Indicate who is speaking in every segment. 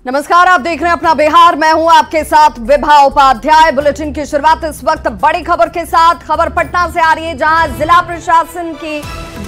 Speaker 1: नमस्कार, आप देख रहे हैं अपना बिहार। मैं हूं आपके साथ विभा उपाध्याय। बुलेटिन की शुरुआत इस वक्त बड़ी खबर के साथ। खबर पटना से आ रही है, जहां जिला प्रशासन की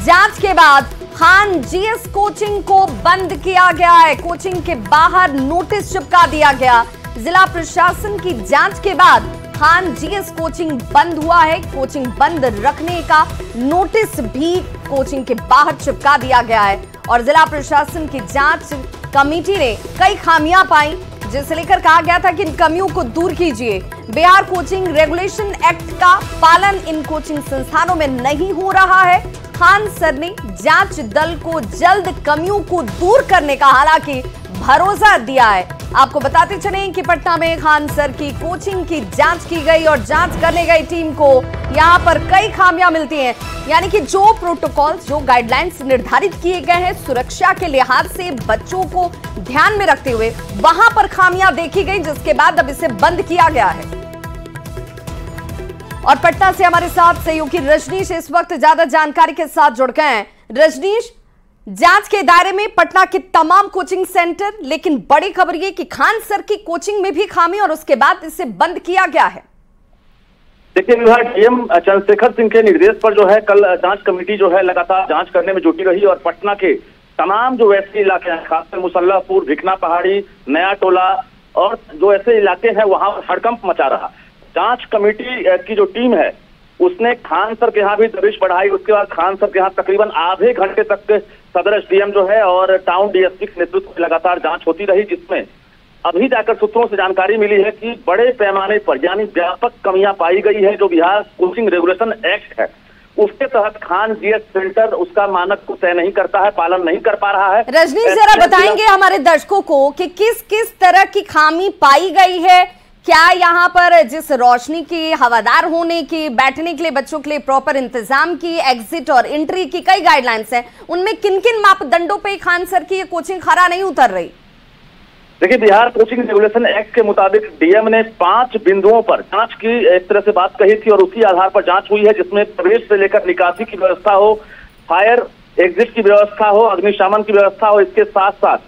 Speaker 1: जांच के बाद खान जीएस कोचिंग को बंद किया गया है। कोचिंग के बाहर नोटिस चिपका दिया गया। जिला प्रशासन की जांच के बाद खान जीएस कोचिंग बंद हुआ है। कोचिंग बंद रखने का नोटिस भी कोचिंग के बाहर चिपका दिया गया है और जिला प्रशासन की जांच कमेटी ने कई खामियां पाई, जिसे लेकर कहा गया था कि इन कमियों को दूर कीजिए। बिहार कोचिंग रेगुलेशन एक्ट का पालन इन कोचिंग संस्थानों में नहीं हो रहा है। खान सर ने जांच दल को जल्द कमियों को दूर करने का हालांकि भरोसा दिया है। आपको बताते चलें कि पटना में खान सर की कोचिंग की जांच की गई और जांच करने गई टीम को यहां पर कई खामियां मिलती हैं। यानी कि जो प्रोटोकॉल्स, जो गाइडलाइंस निर्धारित किए गए हैं सुरक्षा के लिहाज से बच्चों को ध्यान में रखते हुए, वहां पर खामियां देखी गई, जिसके बाद अब इसे बंद किया गया है। और पटना से हमारे साथ सहयोगी रजनीश इस वक्त ज्यादा जानकारी के साथ जुड़ गए हैं। रजनीश, जांच के दायरे में पटना के तमाम कोचिंग सेंटर, लेकिन बड़ी खबर यह कि खान सर की कोचिंग में भी खामी और उसके बाद इसे बंद किया गया है।
Speaker 2: देखिए, विभाग डीएम चंद्रशेखर सिंह के निर्देश पर जो है कल जांच कमेटी जो है लगातार जांच करने में जुटी रही और पटना के तमाम जो ऐसे इलाके हैं, खासकर मुसल्लापुर, भिकना पहाड़ी, नया टोला और जो ऐसे इलाके हैं वहां हड़कंप मचा रहा। जांच कमेटी की जो टीम है उसने खान सर के यहाँ भी दबिश बढ़ाई। उसके बाद खान सर के यहाँ तकरीबन आधे घंटे तक सदर एसडीएम जो है और टाउन डीएसपी के नेतृत्व में लगातार जांच होती रही, जिसमें अभी जाकर सूत्रों से जानकारी मिली है कि बड़े पैमाने पर यानी व्यापक कमियां पाई गई है। जो बिहार कोचिंग रेगुलेशन एक्ट है उसके तहत खान जीएस सेंटर उसका मानक को तय नहीं करता है, पालन नहीं कर पा रहा है।
Speaker 1: रजनीश, जरा बताएंगे हमारे दर्शकों को कि किस किस तरह की खामी पाई गई है? क्या यहाँ पर जिस रोशनी की, हवादार होने की, बैठने के लिए बच्चों के लिए प्रॉपर इंतजाम की, एग्जिट और एंट्री की कई गाइडलाइंस हैं, उनमें किन किन मापदंडों पे खान सर की ये कोचिंग खरा नहीं उतर रही?
Speaker 2: देखिए, बिहार कोचिंग रेगुलेशन एक्ट के मुताबिक डीएम ने 5 बिंदुओं पर जांच की एक तरह से बात कही थी और उसी आधार पर जांच हुई है, जिसमें प्रवेश से लेकर निकासी की व्यवस्था हो, फायर एग्जिट की व्यवस्था हो, अग्निशमन की व्यवस्था हो। इसके साथ साथ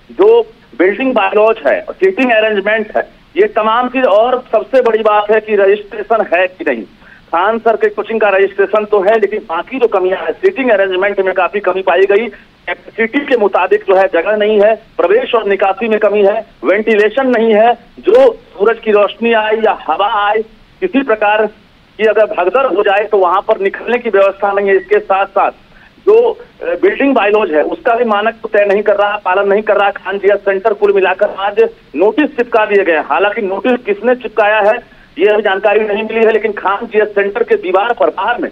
Speaker 2: जो बिल्डिंग बायलॉज है, सीटिंग अरेंजमेंट है, ये तमाम चीज। और सबसे बड़ी बात है कि रजिस्ट्रेशन है कि नहीं। खान सर के कोचिंग का रजिस्ट्रेशन तो है, लेकिन बाकी जो कमियां है, सीटिंग अरेंजमेंट में काफी कमी पाई गई। कैपेसिटी के मुताबिक जो है जगह नहीं है, प्रवेश और निकासी में कमी है, वेंटिलेशन नहीं है। जो सूरज की रोशनी आए या हवा आए, किसी प्रकार की अगर भगदड़ हो जाए तो वहां पर निकलने की व्यवस्था नहीं है। इसके साथ साथ जो बिल्डिंग बायलॉज है उसका भी मानक तो तय नहीं कर रहा, पालन नहीं कर रहा। खान जीएस सेंटर कुल मिलाकर आज नोटिस चिपका दिए गए। हालांकि नोटिस किसने चिपकाया है ये अभी जानकारी नहीं मिली है, लेकिन खान जीएस सेंटर के दीवार पर बाहर में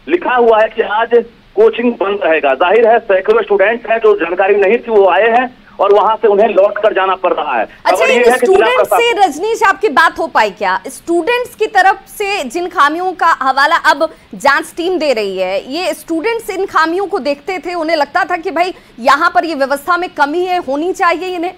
Speaker 2: लिखा हुआ है कि आज कोचिंग बंद रहेगा। जाहिर है सैकड़ों स्टूडेंट हैं जो जानकारी नहीं थी वो आए हैं और वहां से उन्हें लौट कर जाना पड़ रहा है।
Speaker 1: अच्छा, स्टूडेंट्स से रजनीश आपकी बात हो पाई क्या? स्टूडेंट्स की तरफ से जिन खामियों का हवाला अब जांच टीम दे रही है, ये स्टूडेंट्स इन खामियों को देखते थे, उन्हें लगता था कि भाई यहाँ पर ये व्यवस्था में कमी है, होनी चाहिए इन्हें?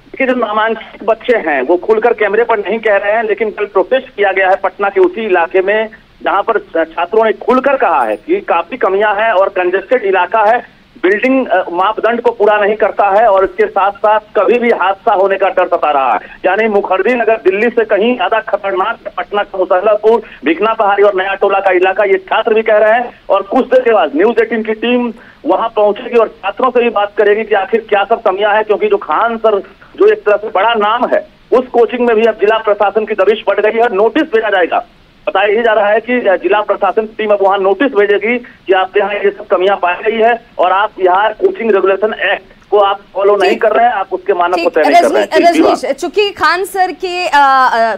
Speaker 2: देखिए, जो नामांकित बच्चे हैं वो खुलकर कैमरे पर नहीं कह रहे हैं, लेकिन कल प्रोटेस्ट किया गया है पटना के उसी इलाके में जहां पर छात्रों ने खुलकर कहा है कि काफी कमियां हैं और कंजेस्टेड इलाका है, बिल्डिंग मापदंड को पूरा नहीं करता है और इसके साथ साथ कभी भी हादसा होने का डर सता रहा है। यानी मुखर्जी नगर दिल्ली से कहीं ज्यादा खतरनाक पटना का मुसल्लापुर, भिकना पहाड़ी और नया टोला का इलाका, ये छात्र भी कह रहे हैं। और कुछ देर के बाद न्यूज 18 की टीम वहां पहुंचेगी और छात्रों से भी बात करेगी कि आखिर क्या सब कमियां हैं, क्योंकि जो खान सर जो एक तरह से बड़ा नाम है उस कोचिंग में भी अब जिला प्रशासन की दबिश बढ़ गई है। नोटिस भेजा जाएगा। बताया जा रहा है कि जिला प्रशासन की टीम अब वहां नोटिस भेजेगी कि आपके यहाँ ये सब कमियां पाई गई है और आप यहाँ कोचिंग रेगुलेशन एक्ट को आप फॉलो नहीं कर रहे हैं, आप उसके मानक को तय नहीं कर रहे हैं।
Speaker 1: रजनीश, चूंकि खान सर के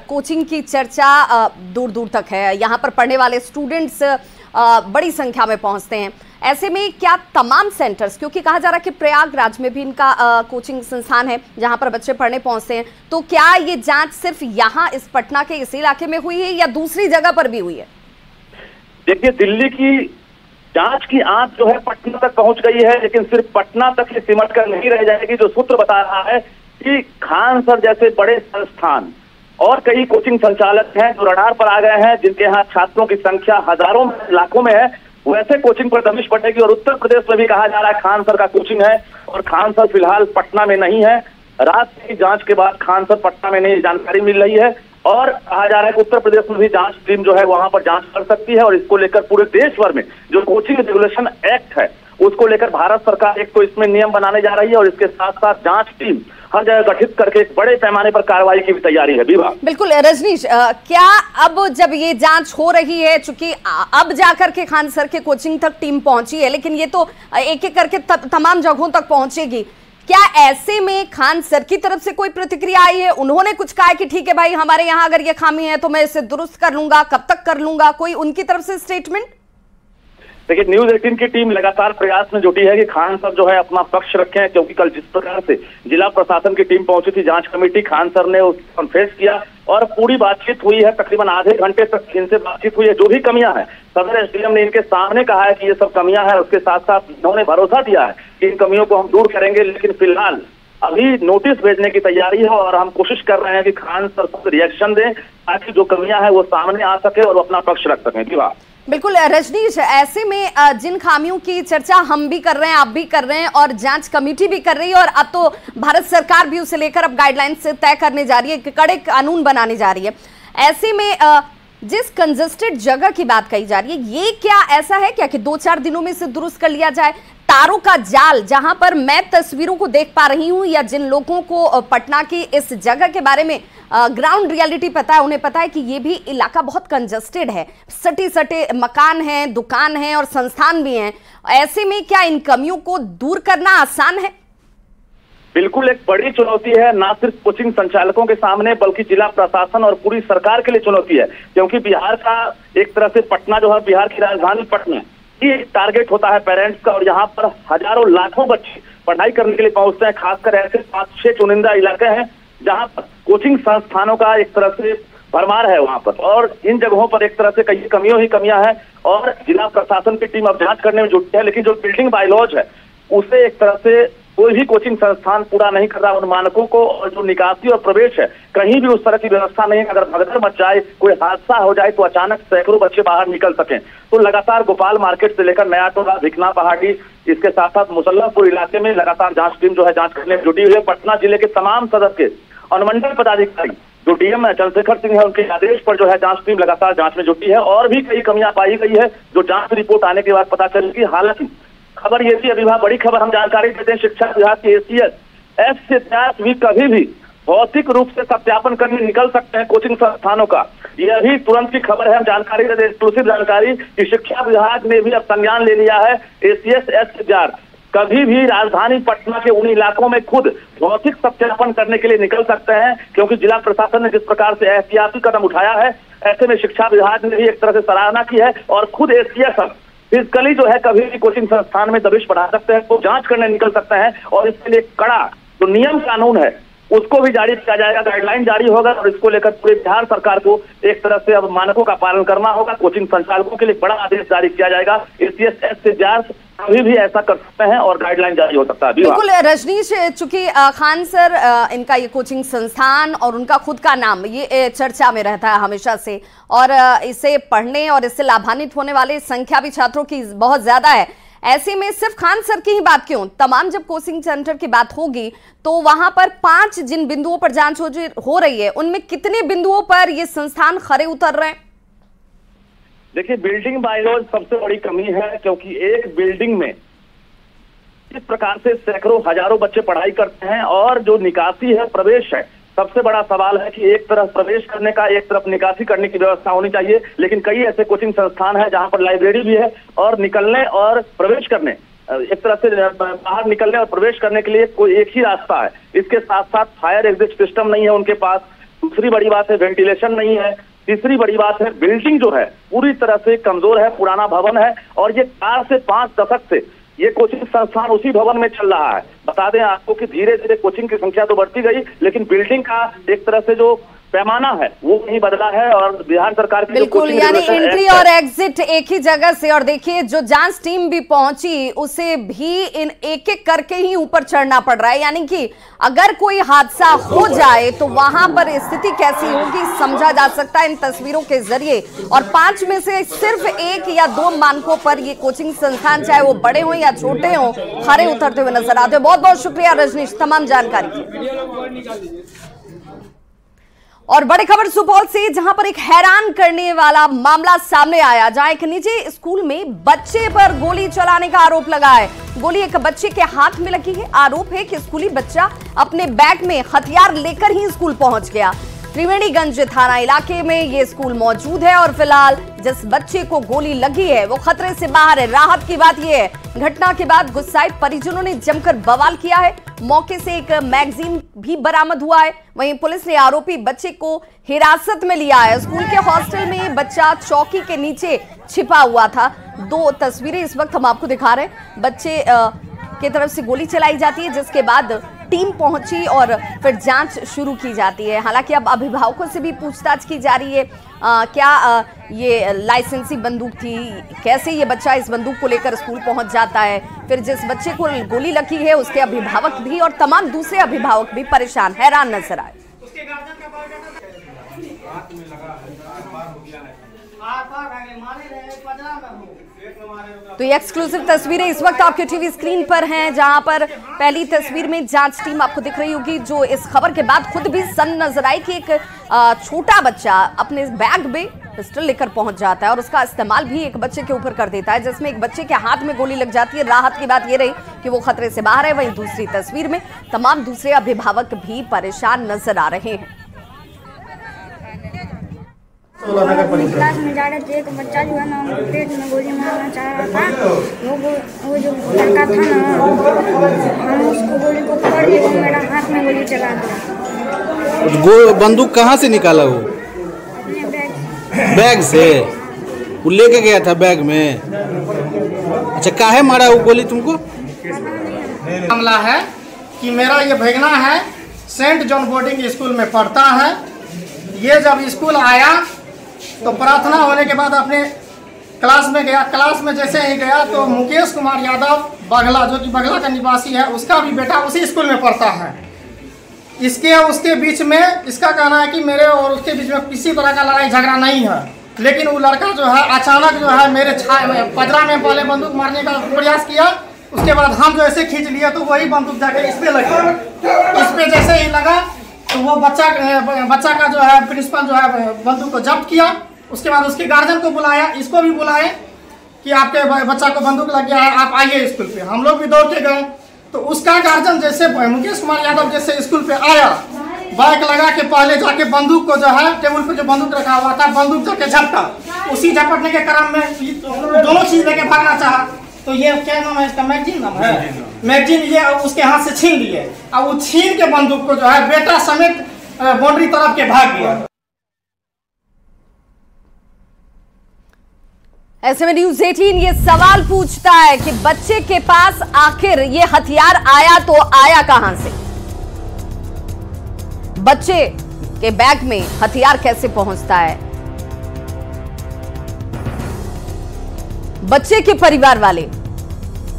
Speaker 1: कोचिंग की चर्चा दूर दूर तक है, यहाँ पर पढ़ने वाले स्टूडेंट्स बड़ी संख्या में पहुंचते हैं, ऐसे में क्या तमाम सेंटर्स, क्योंकि कहा जा रहा है कि प्रयागराज में भी इनका कोचिंग संस्थान है जहां पर बच्चे पढ़ने पहुंचते हैं, तो क्या ये जांच सिर्फ यहाँ इस पटना के इस इलाके में हुई है या दूसरी जगह पर भी हुई है?
Speaker 2: देखिए, दिल्ली की जांच की आंच जो है पटना तक पहुंच गई है, लेकिन सिर्फ पटना तक ही सिमट कर नहीं रह जाएगी। जो सूत्र बता रहा है कि खान सर जैसे बड़े संस्थान और कई कोचिंग संचालक हैं जो रडार पर आ गए हैं, जिनके यहाँ छात्रों की संख्या हजारों में, लाखों में है, वैसे कोचिंग पर दबिश बढ़ेगी। और उत्तर प्रदेश में भी कहा जा रहा है खान सर का कोचिंग है और खान सर फिलहाल पटना में नहीं है, रात की जांच के बाद खान सर पटना में नई जानकारी मिल रही है और कहा जा रहा है कि उत्तर प्रदेश में भी जांच टीम जो है वहां पर जांच कर सकती है और इसको लेकर पूरे देश भर में जो कोचिंग रेगुलेशन एक्ट है उसको लेकर भारत सरकार एक तो इसमें नियम बनाने जा रही है और इसके साथ साथ जांच टीम हर जगह गठित करके एक बड़े पैमाने पर कार्रवाई की भी तैयारी है। विभा,
Speaker 1: बिल्कुल रजनीश, क्या अब जब ये जांच हो रही है, चूंकि अब जाकर के खान सर के कोचिंग तक टीम पहुंची है, लेकिन ये तो एक एक करके तमाम जगहों तक पहुंचेगी, क्या ऐसे में खान सर की तरफ से कोई प्रतिक्रिया आई है? उन्होंने कुछ कहा कि ठीक है भाई, हमारे यहाँ अगर ये खामी है तो मैं इसे दुरुस्त कर लूंगा, कब तक कर लूंगा, कोई उनकी तरफ से स्टेटमेंट?
Speaker 2: देखिए, न्यूज 18 की टीम लगातार प्रयास में जुटी है कि खान सर जो है अपना पक्ष रखें, क्योंकि कल जिस प्रकार से जिला प्रशासन की टीम पहुंची थी जांच कमेटी, खान सर ने उसको कन्फेस किया और पूरी बातचीत हुई है। तकरीबन आधे घंटे तक इनसे बातचीत हुई है। जो भी कमियां हैं सदर एसडीएम ने इनके सामने कहा है कि ये सब कमियां हैं। उसके साथ साथ इन्होंने भरोसा दिया है कि इन कमियों को हम दूर करेंगे, लेकिन फिलहाल अभी नोटिस भेजने की तैयारी है और हम कोशिश कर रहे हैं कि खान सर को रिएक्शन दें ताकि जो कमियां हैं वो सामने आ सके और अपना पक्ष रख सकें। जी हाँ,
Speaker 1: बिल्कुल रजनीश, ऐसे में जिन खामियों की चर्चा हम भी कर रहे हैं, आप भी कर रहे हैं और जांच कमेटी भी कर रही है और अब तो भारत सरकार भी उसे लेकर अब गाइडलाइंस तय करने जा रही है, कड़े कानून बनाने जा रही है, ऐसे में जिस कंजेस्टेड जगह की बात कही जा रही है, ये क्या ऐसा है क्या कि 2-4 दिनों में इसे दुरुस्त कर लिया जाए? तारों का जाल, जहां पर मैं तस्वीरों को देख पा रही हूं या जिन लोगों को पटना की इस जगह के बारे में ग्राउंड रियलिटी पता है, उन्हें पता है कि ये भी इलाका बहुत कंजेस्टेड है, सटे सटे मकान हैं, दुकान हैं और संस्थान भी हैं। ऐसे में क्या इन कमियों को दूर करना आसान है?
Speaker 2: बिल्कुल एक बड़ी चुनौती है, ना सिर्फ कोचिंग संचालकों के सामने बल्कि जिला प्रशासन और पूरी सरकार के लिए चुनौती है, क्योंकि बिहार का एक तरह से पटना जो है बिहार की राजधानी पटना ये टारगेट होता है पेरेंट्स का और यहाँ पर हजारों लाखों बच्चे पढ़ाई करने के लिए पहुंचते हैं। खासकर ऐसे 5-6 चुनिंदा इलाके हैं जहाँ पर कोचिंग संस्थानों का एक तरह से भरमार है वहां पर, और इन जगहों पर एक तरह से कई कमियों ही कमियां हैं और जिला प्रशासन की टीम अब जांच करने में जुटी है। लेकिन जो बिल्डिंग बायलॉज है उसे एक तरह से कोई भी कोचिंग संस्थान पूरा नहीं कर रहा उन मानकों को, और जो निकासी और प्रवेश है कहीं भी उस तरह की व्यवस्था नहीं है। अगर भगदड़ मच जाए, कोई हादसा हो जाए तो अचानक सैकड़ों बच्चे बाहर निकल सकें। तो लगातार गोपाल मार्केट से लेकर नया टोला, भिकना पहाड़ी, इसके साथ साथ मुसल्लापुर इलाके में लगातार जांच टीम जो है जांच करने में जुटी हुई है। पटना जिले के तमाम सदर के अनुमंडल पदाधिकारी जो डीएम चंद्रशेखर सिंह है उनके आदेश पर जो है जांच टीम लगातार जांच में जुटी है और भी कई कमियां पाई गई है जो जांच रिपोर्ट आने के बाद पता चलेगी। हालांकि खबर ये थी, अभी बड़ी खबर हम जानकारी देते हैं, शिक्षा विभाग के एसीएस से भी कभी भी भौतिक रूप से सत्यापन करने निकल सकते हैं कोचिंग संस्थानों का। यह भी तुरंत की खबर है, हम जानकारी देते हैं, एक्सक्लूसिव जानकारी कि शिक्षा विभाग ने भी अब संज्ञान ले लिया है। एसीएस कभी भी राजधानी पटना के उन इलाकों में खुद भौतिक सत्यापन करने के लिए निकल सकते हैं, क्योंकि जिला प्रशासन ने जिस प्रकार से एहतियाती कदम उठाया है, ऐसे में शिक्षा विभाग ने भी एक तरह से सराहना की है और खुद एसीएस फिजिकली जो है कभी भी कोचिंग संस्थान में दबिश बढ़ा सकते हैं, तो जांच करने निकल सकते हैं और इसके लिए कड़ा जो नियम कानून है उसको भी जारी किया जाएगा, गाइडलाइन जारी होगा और इसको लेकर पूरे बिहार सरकार को एक तरह से अब मानकों का पालन करना होगा। कोचिंग संचालकों के लिए बड़ा आदेश जारी किया जाएगा। एसीएस से कभी भी ऐसा कर सकते हैं और गाइडलाइन जारी हो सकता है।
Speaker 1: बिल्कुल रजनीश, चूंकि खान सर इनका ये कोचिंग संस्थान और उनका खुद का नाम ये चर्चा में रहता है हमेशा से, और इसे पढ़ने और इससे लाभान्वित होने वाले संख्या भी छात्रों की बहुत ज्यादा है। ऐसे में सिर्फ खान सर की ही बात क्यों, तमाम जब कोचिंग सेंटर की बात होगी तो वहां पर 5 जिन बिंदुओं पर जांच हो रही है उनमें कितने बिंदुओं पर ये संस्थान खरे उतर रहे हैं?
Speaker 2: देखिए, बिल्डिंग बायलॉज सबसे बड़ी कमी है, क्योंकि एक बिल्डिंग में इस प्रकार से सैकड़ों हजारों बच्चे पढ़ाई करते हैं और जो निकासी है, प्रवेश है, सबसे बड़ा सवाल है कि एक तरफ प्रवेश करने का, एक तरफ निकासी करने की व्यवस्था होनी चाहिए। लेकिन कई ऐसे कोचिंग संस्थान है जहां पर लाइब्रेरी भी है और निकलने और प्रवेश करने, एक तरह से बाहर निकलने और प्रवेश करने के लिए कोई एक ही रास्ता है। इसके साथ साथ फायर एग्जिट सिस्टम नहीं है उनके पास। दूसरी बड़ी बात है वेंटिलेशन नहीं है। तीसरी बड़ी बात है बिल्डिंग जो है पूरी तरह से कमजोर है, पुराना भवन है और ये 4 से 5 दशक से ये कोचिंग संस्थान उसी भवन में चल रहा है। बता दें आपको कि धीरे धीरे कोचिंग की संख्या तो बढ़ती गई, लेकिन बिल्डिंग का एक तरह से जो पैमाना है वो नहीं बदला है और बिहार सरकार की
Speaker 1: बिल्कुल, यानी एंट्री और एग्जिट एक ही जगह से। और देखिए जो जांच टीम भी पहुंची उसे भी इन एक एक करके ही ऊपर चढ़ना पड़ रहा है, यानी कि अगर कोई हादसा हो जाए तो वहां पर स्थिति कैसी होगी समझा जा सकता है इन तस्वीरों के जरिए। और 5 में से सिर्फ 1 या 2 मानकों पर ये कोचिंग संस्थान, चाहे वो बड़े हो या छोटे हो, खरे उतरते हुए नजर आते हैं। बहुत बहुत शुक्रिया रजनीश तमाम जानकारी। और बड़ी खबर सुपौल से, जहां पर एक हैरान करने वाला मामला सामने आया, जहां एक निजी स्कूल में बच्चे पर गोली चलाने का आरोप लगा है। गोली एक बच्चे के हाथ में लगी है। आरोप है कि स्कूली बच्चा अपने बैग में हथियार लेकर ही स्कूल पहुंच गया। त्रिवेणीगंज थाना इलाके में यह स्कूल मौजूद है और फिलहाल जिस बच्चे को गोली लगी है वो खतरे से बाहर है। राहत की बात यह है, घटना के बाद गुस्साए परिजनों ने जमकर बवाल किया है। मौके से एक मैगजीन भी बरामद हुआ है। वहीं पुलिस ने आरोपी बच्चे को हिरासत में लिया है। स्कूल के हॉस्टल में बच्चा चौकी के नीचे छिपा हुआ था। 2 तस्वीरें इस वक्त हम आपको दिखा रहे हैं। बच्चे की तरफ से गोली चलाई जाती है, जिसके बाद टीम पहुंची और फिर जांच शुरू की जाती है। हालांकि अब अभिभावकों से भी पूछताछ की जा रही है। क्या ये लाइसेंसी बंदूक थी, कैसे ये बच्चा इस बंदूक को लेकर स्कूल पहुंच जाता है। फिर जिस बच्चे को गोली लगी है उसके अभिभावक भी और तमाम दूसरे अभिभावक भी परेशान, हैरान नजर आए। तो ये एक्सक्लूसिव तस्वीरें इस वक्त आपके टीवी स्क्रीन पर हैं, जहां पर पहली तस्वीर में जांच टीम आपको दिख रही होगी, जो इस खबर के बाद खुद भी सन्न नजर आई कि एक छोटा बच्चा अपने बैग में पिस्टल लेकर पहुंच जाता है और उसका इस्तेमाल भी एक बच्चे के ऊपर कर देता है, जिसमें एक बच्चे के हाथ में गोली लग जाती है। राहत की बात ये रही कि वो खतरे से बाहर है। वहीं दूसरी तस्वीर में तमाम दूसरे अभिभावक भी परेशान नजर आ रहे हैं।
Speaker 3: क्लास में जा रहे थे, एक बच्चा जो है ना पेट में गोली मारना चाह रहा था। वो जो लड़का था ना, हम उसको गोली को पकड़ लिए, मेरा हाथ में गोली चला दिया।
Speaker 4: बंदूक कहाँ से निकाला वो?
Speaker 3: अपने
Speaker 4: बैग से वो लेके गया था बैग में। अच्छा, काहे मारा वो गोली तुमको?
Speaker 5: मामला है कि मेरा ये भगना है, सेंट जॉन बोर्डिंग स्कूल में पढ़ता है। ये जब स्कूल आया तो प्रार्थना होने के बाद अपने क्लास में गया। क्लास में जैसे ही गया तो मुकेश कुमार यादव बघला, जो कि बघला का निवासी है, उसका भी बेटा उसी स्कूल में पढ़ता है। इसके उसके बीच में इसका कहना है कि मेरे और उसके बीच में किसी तरह का लड़ाई झगड़ा नहीं है, लेकिन वो लड़का जो है अचानक जो है मेरे पजरा में पहले बंदूक मारने का प्रयास किया। उसके बाद हम जो ऐसे खींच लिए तो वही बंदूक जाके इस पे लगा। इस पे जैसे ही लगा तो वो बच्चा का जो है प्रिंसिपल जो है बंदूक को जब्त किया। उसके बाद उसके गार्जियन को बुलाया, इसको भी बुलाए कि आपके बच्चा को बंदूक लग गया है, आप आइए स्कूल पे। हम लोग भी दौड़ के गए तो उसका गार्जियन जैसे मुकेश कुमार यादव जैसे स्कूल पे आया, बाइक लगा के पहले जाके बंदूक को जो है टेबल पे जो बंदूक रखा हुआ था, बंदूक जाके झपटा। उसी झपटने के क्रम में दोनों चीज लेके भागना चाहा। तो ये क्या नाम है इसका? मैगजीन नाम है। मैगजीन ये उसके हाथ से छीन लिए और वो छीन के बंदूक को जो है बेटा समेत बाउंड्री तरफ के भाग गया।
Speaker 1: ऐसे में न्यूज़ 18 ये सवाल पूछता है कि बच्चे के पास आखिर ये हथियार आया तो आया कहां से? बच्चे के बैग में हथियार कैसे पहुंचता है? बच्चे के परिवार वाले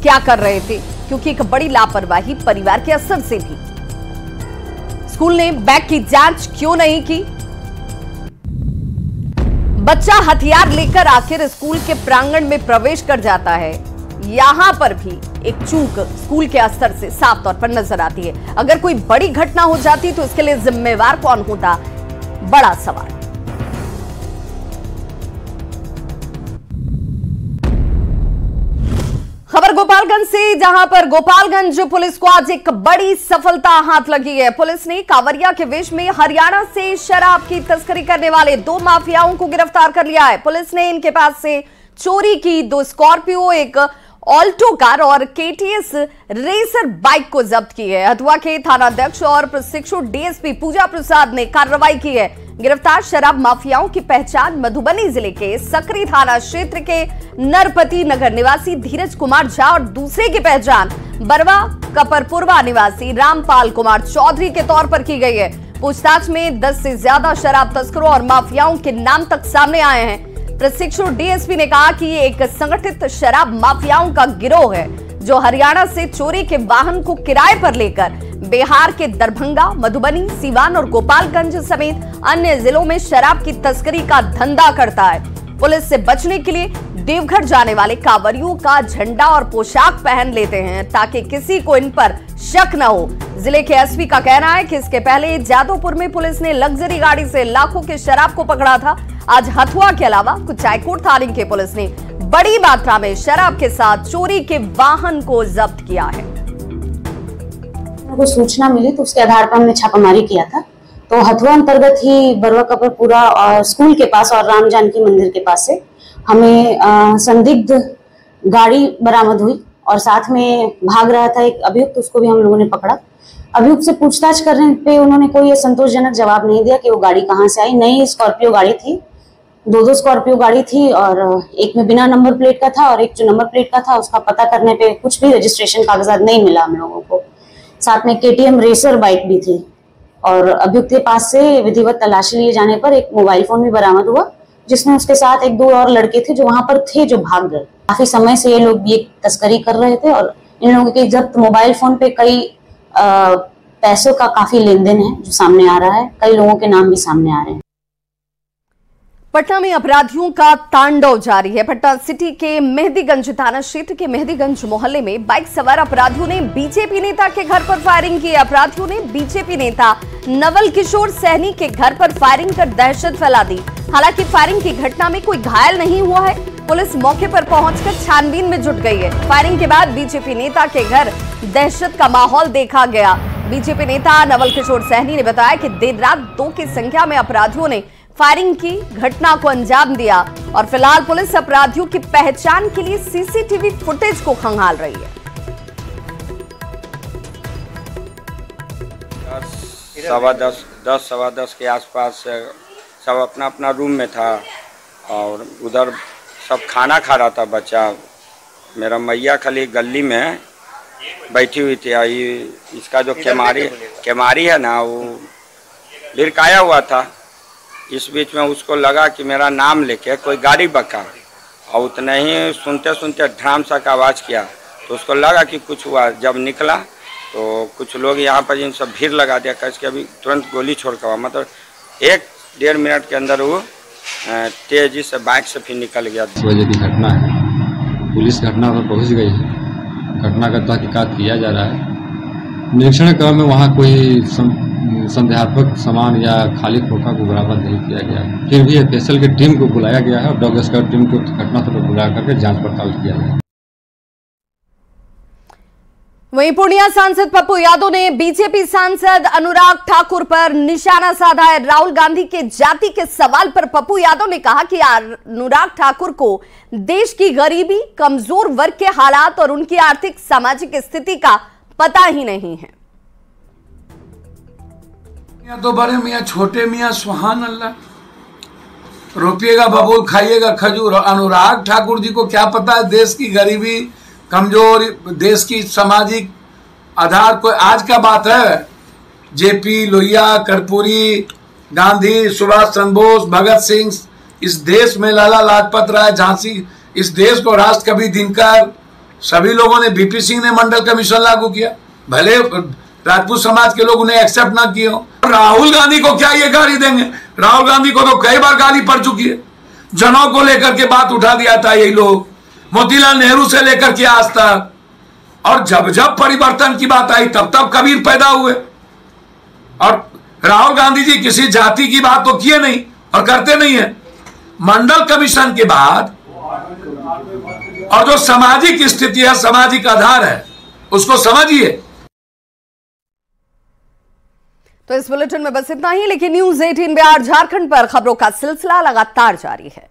Speaker 1: क्या कर रहे थे? क्योंकि एक बड़ी लापरवाही परिवार के असर से भी स्कूल ने बैग की जांच क्यों नहीं की? बच्चा हथियार लेकर आखिर स्कूल के प्रांगण में प्रवेश कर जाता है। यहां पर भी एक चूक स्कूल के स्तर से साफ तौर पर नजर आती है। अगर कोई बड़ी घटना हो जाती तो इसके लिए जिम्मेवार कौन होता? बड़ा सवाल। खबर गोपालगंज से, जहां पर गोपालगंज पुलिस को आज एक बड़ी सफलता हाथ लगी है। पुलिस ने कांवरिया के वेश में हरियाणा से शराब की तस्करी करने वाले 2 माफियाओं को गिरफ्तार कर लिया है। पुलिस ने इनके पास से चोरी की 2 स्कॉर्पियो, एक ऑल्टो कार और केटीएस रेसर बाइक को जब्त की है। हथुआ के थानाध्यक्ष और प्रशिक्षु डीएसपी पूजा प्रसाद ने कार्रवाई की है। गिरफ्तार शराब माफियाओं की पहचान मधुबनी जिले के सकरी थाना क्षेत्र के नरपति नगर निवासी धीरज कुमार झा और दूसरे की पहचान बरवा कपरपुरवा निवासी रामपाल कुमार चौधरी के तौर पर की गई है। पूछताछ में 10 से ज्यादा शराब तस्करों और माफियाओं के नाम तक सामने आए हैं। प्रशिक्षु डीएसपी ने कहा कि ये एक संगठित शराब माफियाओं का गिरोह है जो हरियाणा से चोरी के वाहन को किराए पर लेकर बिहार के दरभंगा, मधुबनी, सीवान और गोपालगंज समेत अन्य जिलों में शराब की तस्करी का धंधा करता है। पुलिस से बचने के लिए देवघर जाने वाले कांवरियों का झंडा और पोशाक पहन लेते हैं ताकि किसी को इन पर शक न हो। जिले के एसपी का कहना है कि इसके पहले जादवपुर में पुलिस ने लग्जरी गाड़ी से लाखों के शराब को पकड़ा था। आज हथुआ के अलावा कुचायकोट थाने की पुलिस ने बड़ी मात्रा में शराब के साथ चोरी के वाहन को जब्त किया है।
Speaker 6: को सूचना मिली तो उसके आधार पर हमने छापामारी किया था। तो हथुआ अंतर्गत ही बरवा कपरपुरा और स्कूल के पास और राम जानकी मंदिर के पास से हमें संदिग्ध गाड़ी बरामद हुई और साथ में भाग रहा था एक अभियुक्त, उसको भी हम लोगों ने पकड़ा। अभियुक्त से पूछताछ करने पे उन्होंने कोई संतोषजनक जवाब नहीं दिया कि वो गाड़ी कहाँ से आई। नई स्कॉर्पियो गाड़ी थी, दो स्कॉर्पियो गाड़ी थी और एक में बिना नंबर प्लेट का था और एक जो नंबर प्लेट का था उसका पता करने पे कुछ भी रजिस्ट्रेशन कागजात नहीं मिला हम लोगों को। साथ में केटीएम रेसर बाइक भी थी और अभियुक्त के पास से विधिवत तलाशी लिए जाने पर एक मोबाइल फोन भी बरामद हुआ जिसमें उसके साथ एक दो और लड़के थे जो वहां पर थे, जो भाग गए। काफी समय से ये लोग ये तस्करी कर रहे थे और इन लोगों के जब्त मोबाइल फोन पे कई पैसों का काफी लेन देन है जो सामने आ रहा है। कई लोगों के नाम भी सामने आ रहे हैं।
Speaker 1: पटना में अपराधियों का तांडव जारी है। पटना सिटी के मेहदीगंज थाना क्षेत्र के मेहदीगंज मोहल्ले में बाइक सवार अपराधियों ने बीजेपी नेता के घर पर फायरिंग की। अपराधियों ने बीजेपी नेता नवल किशोर सैनी के घर पर फायरिंग कर दहशत फैला दी। हालांकि फायरिंग की घटना में कोई घायल नहीं हुआ है। पुलिस मौके पर पहुंचकर छानबीन में जुट गई है। फायरिंग के बाद बीजेपी नेता के घर दहशत का माहौल देखा गया। बीजेपी नेता नवल किशोर सैनी ने बताया कि देर रात 2 की संख्या में अपराधियों ने फायरिंग की घटना को अंजाम दिया और फिलहाल पुलिस अपराधियों की पहचान के लिए सीसीटीवी फुटेज को खंगाल रही है।
Speaker 7: 10 के आसपास सब अपना अपना रूम में था और उधर सब खाना खा रहा था बच्चा। मेरा मैया खाली गली में बैठी हुई थी। इसका जो केमारी है ना वो भिरकाया हुआ था। इस बीच में उसको लगा कि मेरा नाम लेके कोई गाड़ी बका और उतने ही सुनते सुनते ड्राम सा का आवाज़ किया तो उसको लगा कि कुछ हुआ। जब निकला तो कुछ लोग यहाँ पर इन सब भीड़ लगा दिया कैसे अभी तुरंत गोली छोड़ कर मतलब 1-1.5 मिनट के अंदर वो तेजी से बाइक से फिर निकल गया।
Speaker 8: 2 बजे की घटना है। पुलिस घटना पर पहुँच गई है। घटना का तहकीकात किया जा रहा है। निरीक्षण क्रम में वहाँ कोई संदेहात्मक सामान या खाली खोखा को बरामद नहीं किया गया है। फिर भी एफएसएल की टीम को बुलाया गया है और डॉग स्क्वाड टीम को घटनास्थल पर बुला करके जांच पड़ताल किया गया।
Speaker 1: वहीं पूर्णिया सांसद पप्पू यादव ने बीजेपी सांसद अनुराग ठाकुर पर निशाना साधा है। राहुल गांधी के जाति के सवाल पर पप्पू यादव ने कहा कि अनुराग ठाकुर को देश की गरीबी, कमजोर वर्ग के हालात और उनकी आर्थिक सामाजिक स्थिति का पता ही नहीं है।
Speaker 9: तो बड़े मियाँ छोटे मियाँ सुहान अल्लाह, रोपिएगा बबूल खाइएगा खजूर। अनुराग ठाकुर जी को क्या पता है देश की गरीबी, कमजोर, देश की सामाजिक आधार। कोई आज का बात है। जेपी, लोहिया, कर्पूरी, गांधी, सुभाष चंद्र बोस, भगत सिंह, इस देश में लाला लाजपत राय, झांसी, इस देश को राष्ट्र कवि दिनकर, सभी लोगों ने, बीपी सिंह ने मंडल कमीशन लागू किया। भले राजपूत समाज के लोग उन्हें एक्सेप्ट ना किए हो। राहुल गांधी को क्या ये गाली देंगे? राहुल गांधी को तो कई बार गाली पड़ चुकी है। जनों को लेकर के बात उठा दिया था यही लोग, मोतीलाल नेहरू से लेकर के आज तक। और जब जब परिवर्तन की बात आई तब तब कबीर पैदा हुए। और राहुल गांधी जी किसी जाति की बात तो किए नहीं और करते नहीं है। मंडल कमीशन के बाद और जो सामाजिक स्थिति है, सामाजिक आधार है, उसको समझिए।
Speaker 1: तो इस बुलेटिन में बस इतना ही, लेकिन न्यूज़ 18 बिहार झारखंड पर खबरों का सिलसिला लगातार जारी है।